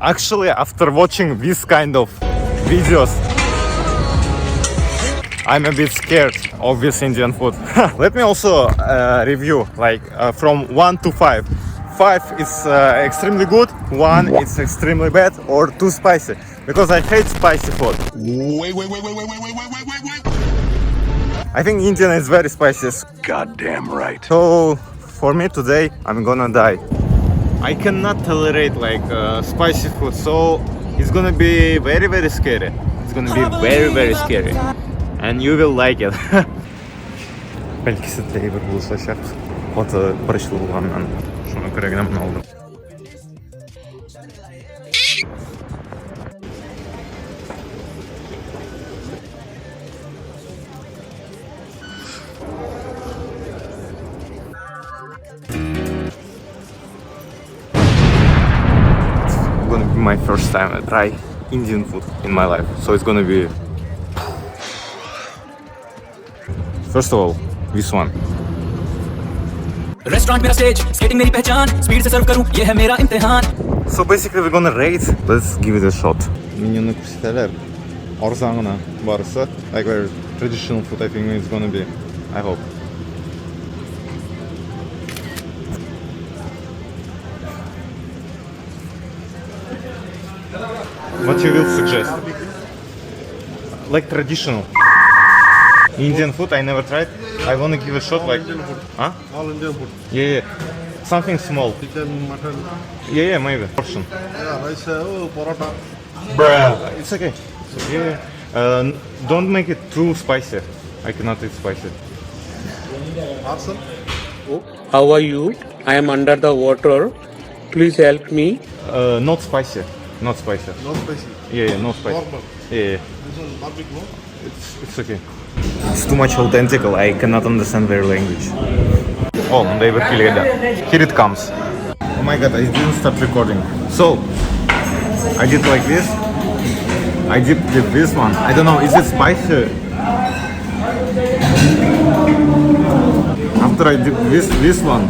Actually, after watching this kind of videos, I'm a bit scared of this Indian food. Let me also review like from 1 to 5. 5 is extremely good, 1 it's extremely bad, or too spicy. Because I hate spicy food. Wait. I think Indian is very spicy. Goddamn right. So for me today, I'm gonna die. I cannot tolerate like spicy food, so it's gonna be very very scary. It's gonna be very very scary. And you will like it. Belki тейбір болса шақ. Оты бірішіл болғаннан. Шуны көрегінен алдым. It's gonna be my first time I try Indian food in my life. So it's gonna be... First of all, this one. Restaurant मेरा stage, skating मेरी पहचान, speed से serve करूँ, ये है मेरा इम्तिहान. So basically we're gonna rate. Let's give it a shot. Menü'nü көрсетелер. Арзанына барысы. Like very traditional food I think it's gonna be. I hope. What you will suggest? Like traditional. Indian food I never tried. I wanna give a shot like... Huh? All Indian food. Yeah. Something small. Chicken, mutton. Yeah, maybe. Portion. Yeah, rice, paratha. Bruh. It's okay. Yeah. Don't make it too spicy. I cannot eat spicy. Parcel. How are you? I am under the water. Please help me. Not spicy. Not spicy. No spicy. Yeah, not spicy. Normal. Yeah. This one barbecue, no? It's okay. It's too much authentical. I cannot understand their language. Oh, they were killing it. Here it comes. Oh my god, I didn't stop recording. So, I did like this. I did with this one. I don't know, is it spicy? After I did this one.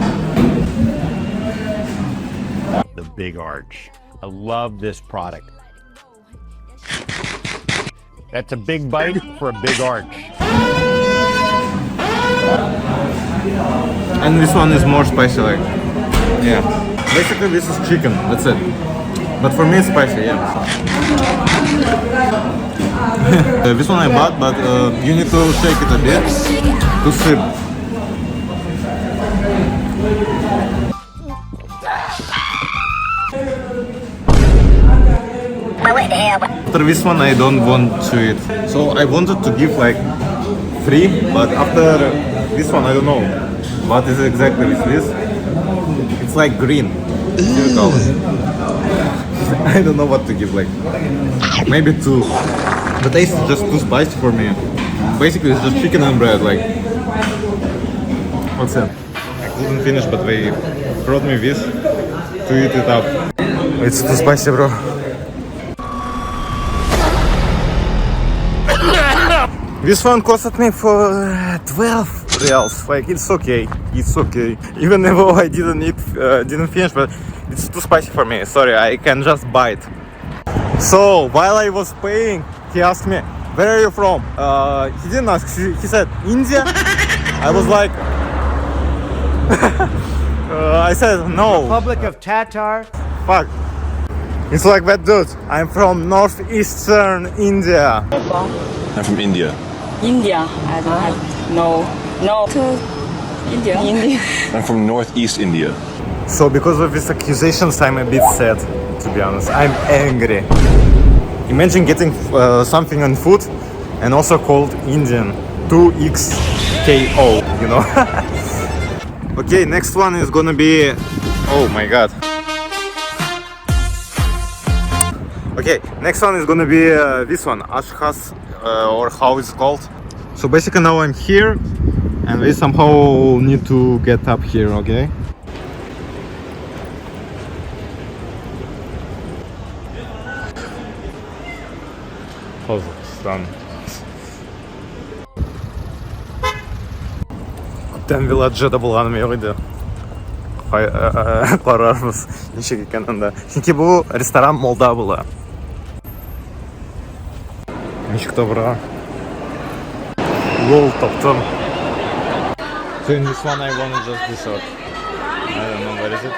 The Big Arch. I love this product. That's a big bite for a big arch. And this one is more spicy, like, yeah. Basically this is chicken, that's it. But for me it's spicy, yeah. This one I bought, but you need to shake it a bit to sip. After this one I don't want to eat. So I wanted to give like 3, but after this one I don't know what is exactly with this. It's like green. I don't know what to give, like maybe 2. The taste is just too spicy for me. Basically it's just chicken and bread, like what's it? I couldn't finish, but they brought me this to eat it up. It's too spicy, bro. This one costed me for 12 reals. Like it's okay, Even though I didn't finish, but it's too spicy for me. Sorry, I can just bite. So while I was paying, he asked me, "Where are you from?" He didn't ask. He said, "India." I was like, I said no. Republic of Tatar. Fuck. It's like that, dude. I'm from northeastern India. I'm from India. India. I don't have no to India. I'm from northeast India. So because of these accusations, I'm a bit sad, to be honest. I'm angry. Imagine getting something on food and also called Indian. 2XKO, you know? Okay, next one is gonna be... Oh my god. Okay, next one is gonna be this one, Ashkhas, or how it's called. So basically now I'm here, and we somehow need to get up here, okay? Kazakhstan. Kutten Villagio'da bulanmıyor idi. Kararımız nişek ekanında. Çünkü bu restoran Moldavlı. Nişek dobra. Lol taptım. So in this one I want just dessert. I don't know where is it. I'm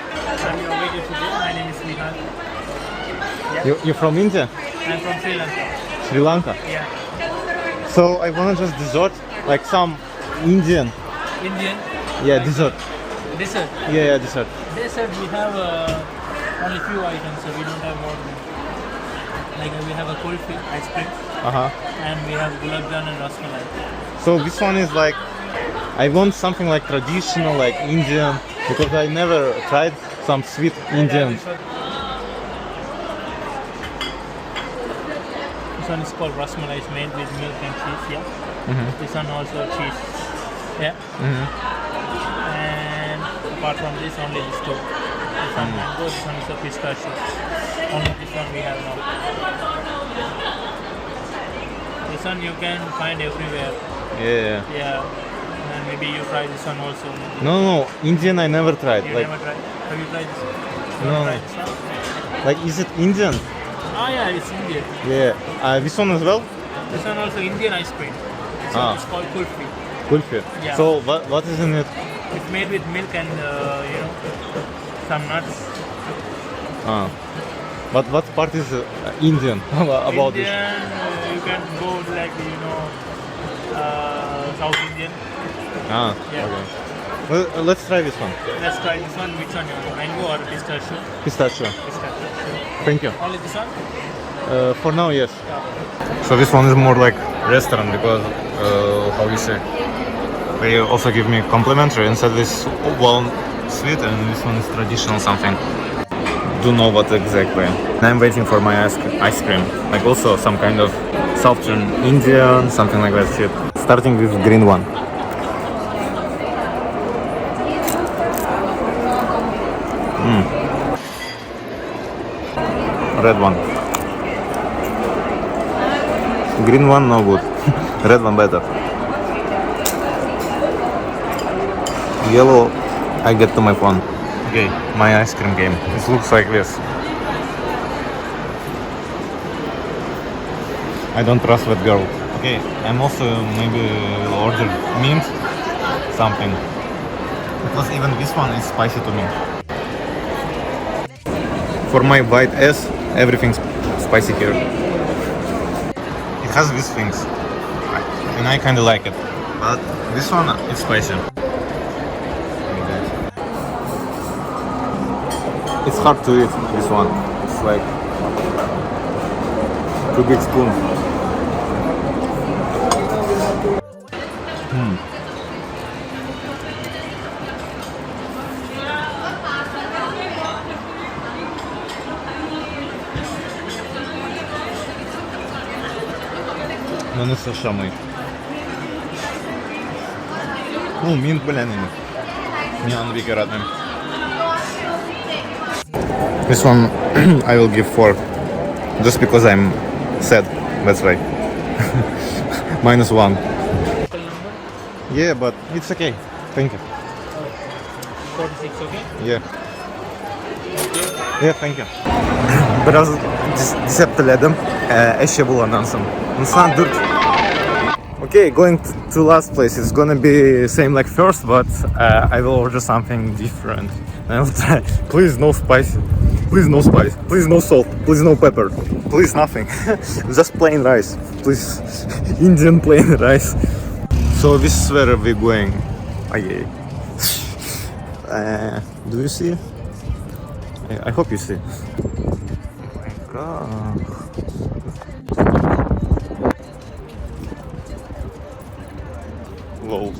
your waiter today. My name is Nihal. You from India? I'm from Sri Lanka. Sri Lanka? Yeah. So I want just dessert, like some Indian. Indian. Yeah, dessert. Dessert. Yeah, dessert. Dessert we have only few items, so we don't have more. Like we have a cold ice cream, and we have gulab jamun and rasmalai. So this one is like, I want something like traditional, like Indian, because I never tried some sweet Indian. This one is called rasmalai. It's made with milk and cheese. Yeah. This one also cheese. Yeah. And apart from this, only these two. This one mango. This one is a pistachio. Only this one we have now. This one you can find everywhere. Yeah. Yeah. And maybe you try this one also. No, Indian I never tried. You Like, never tried? Have you tried this one? You No. wanna try this one? like is it Indian? Ah yeah, it's Indian. Yeah. This one as well? This one also Indian ice cream. This Ah. one is called kulfi. Kulfi. Yeah. So what is in it? It's made with milk and some nuts. Ah. But what part is Indian about this? Indian, you can go like South Indian. Ah, Yeah. okay. Well, let's try this one. Let's try this one. Which one you want? Mango or pistachio? Pistachio. Pistachio. Thank you. Only this one? For now, yes. So this one is more like restaurant because how you say? They also give me complimentary and said this one sweet and this one is traditional something. Don't know what exactly. And I'm waiting for my ice cream. Like also some kind of southern Indian, something like that shit. Starting with green one. Red one. Green one no good. Red one better. Yellow, I get to my phone. Okay, my ice cream game. It looks like this. I don't trust that girl. Okay, I'm also maybe will order mint something. Because even this one is spicy to me. For my bite S, everything's spicy here. It has these things, and I kind of like it. But this one, it's spicy. It's hard to eat, this one. It's like too big spoon. Но не са шамай. Mint блин ими. Няма да радным. This one I will give 4. Just because I'm sad. That's right. -1. Yeah, but it's okay. Thank you. 46, okay? Yeah. Yeah, thank you. Biraz disapteledim. Eşya bulanansın. İnsan dur. Okay, going to last place. It's gonna be same like first, but I will order something different. I will try. Please no spicy. Please no spice. Please no salt. Please no pepper. Please nothing. Just plain rice. Please. Indian plain rice. So this is where we're going. Okay. Do you see? I hope you see. Lol.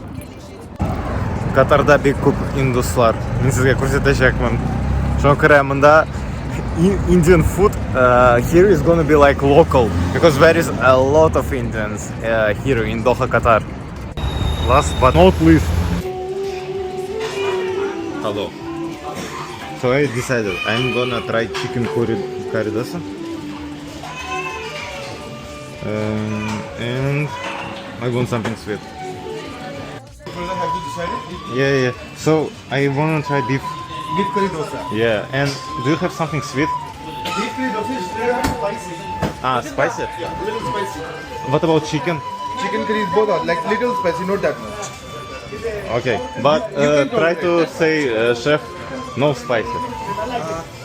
Katar'da bir kup Induslar. Men sizga ko'rsatacakman. Shuni qaramanda Indian food here is gonna be like local because there is a lot of Indians here in Doha, Qatar. Last but not least. Hello. So I decided I'm gonna try chicken kari dosa. And I want something sweet. Have you decided? Yeah. So I wanna try beef beef curry dosa. Yeah, and do you have something sweet? Beef curry dosa is little spicy. Ah, spicy? Yeah, little spicy. What about chicken? Chicken curry is both are like little spicy, not that much. Okay, but You can try try to say, chef, no spicy.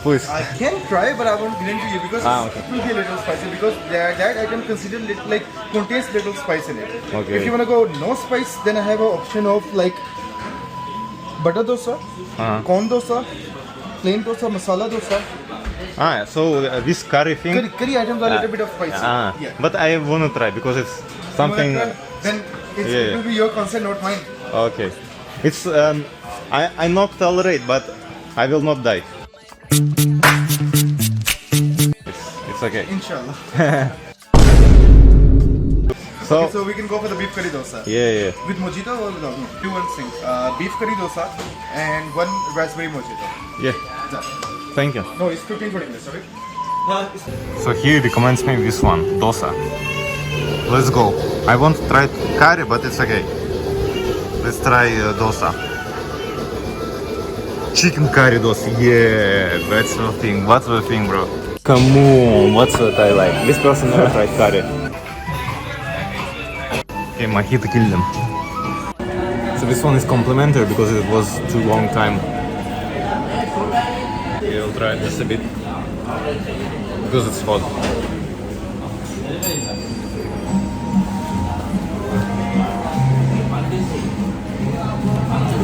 Please. I can try, but I won't guarantee you because Okay. it will be a little spicy because that item considered like contains little spice in it. Okay. If you wanna go no spice, then I have an option of like butter dosa, corn dosa, plain dosa, masala dosa. Ah, so this curry thing. Curry items are a little bit of spicy. Yeah. But I wanna try because it's something. You wanna try? Then it will be your consent, not mine. Okay. It's I not tolerate, but I will not die. It's okay. Inshallah. So Okay, so we can go for the beef curry dosa. yeah. With mojito or without? No. Do one thing. Beef curry dosa and one raspberry mojito. Yeah. Done. Thank you. No, it's 15-20 minutes, sorry. So he recommends me this one, dosa. Let's go. I want to try curry, but it's okay. Let's try dosa. Chicken curry dosa. Yeah, that's the thing. What's the thing, bro? Come on, what's what I like? This person never tried curry. Okay, mojito killed them. So this one is complimentary because it was too long time. Okay, I'll try just a bit because it's hot.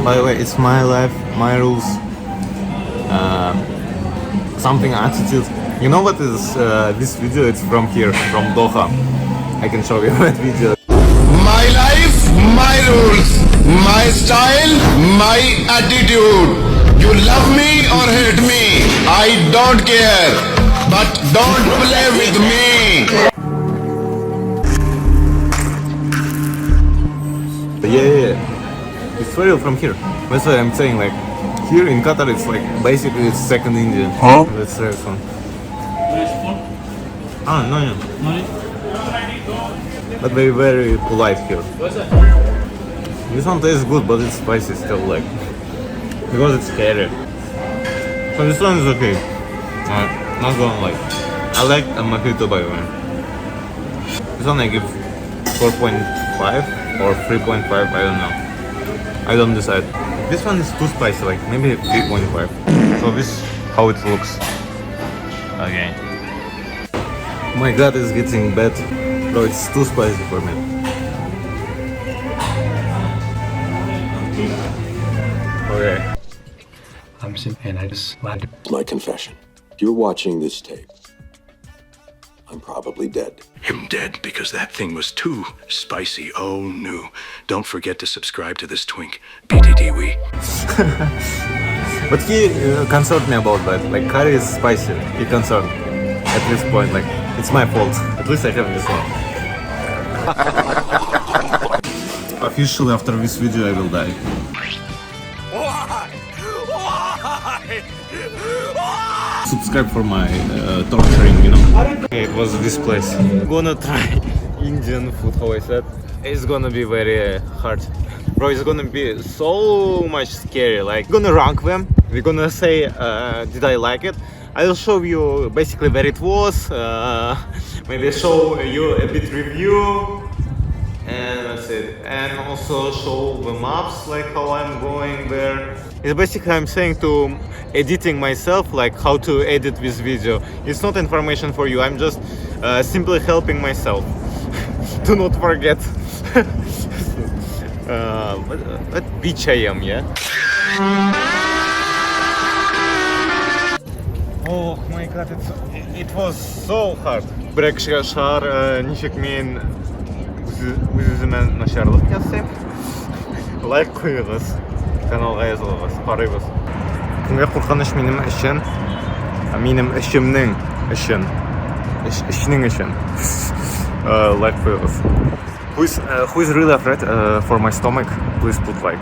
By the way, it's my life, my rules. Something attitude. You know what is this video? It's from here, from Doha. I can show you that video. My life, my rules, my style, my attitude. You love me or hate me, I don't care. But don't play with me. Yeah. It's real from here. That's why I'm saying, like, here in Qatar it's like basically it's second India. Let's try this one. Ah, no. But they're very polite here. This one tastes good, but it's spicy still, like, because it's curry. So this one is okay. Not gonna lie. I like a mojito, by the way. This one I give 4.5 or 3.5, I don't know. I don't decide. This one is too spicy, like maybe 3.5. So this is how it looks. Okay. My gut is getting bad. Bro, it's too spicy for me. Okay. I'm Sim and I just lied. My confession. You're watching this tape. I'm probably dead. I'm dead because that thing was too spicy. Oh no. Don't forget to subscribe to this twink. BDDWE. But he concerned me about that. Like, curry is spicy. He concerned at this point. Like, it's my fault. At least I have this one. Officially, after this video, I will die. Subscribe for my torturing, you know. Okay, it was this place. I'm gonna try Indian food, how I said. It's gonna be very hard. Bro, it's gonna be so much scary. Like, we're gonna rank them. We're gonna say, did I like it? I'll show you basically where it was. Maybe show you a bit review. And that's it. And also show the maps, like how I'm going there. It's basically I'm saying to editing myself, like how to edit this video. It's not information for you. I'm just simply helping myself. Do not forget. What bitch I am, yeah? Oh my god, it was so hard. Брекші шар, ничек мен өзімен нашарлық жасайм. Лайк қойыңыз, каналға жазылыңыз, қарайбыз. Күнге қорқыныш менің үшін, менің ішімнің үшін, ішінің үшін. Like қойыңыз. Who is really afraid for my stomach? Please put like.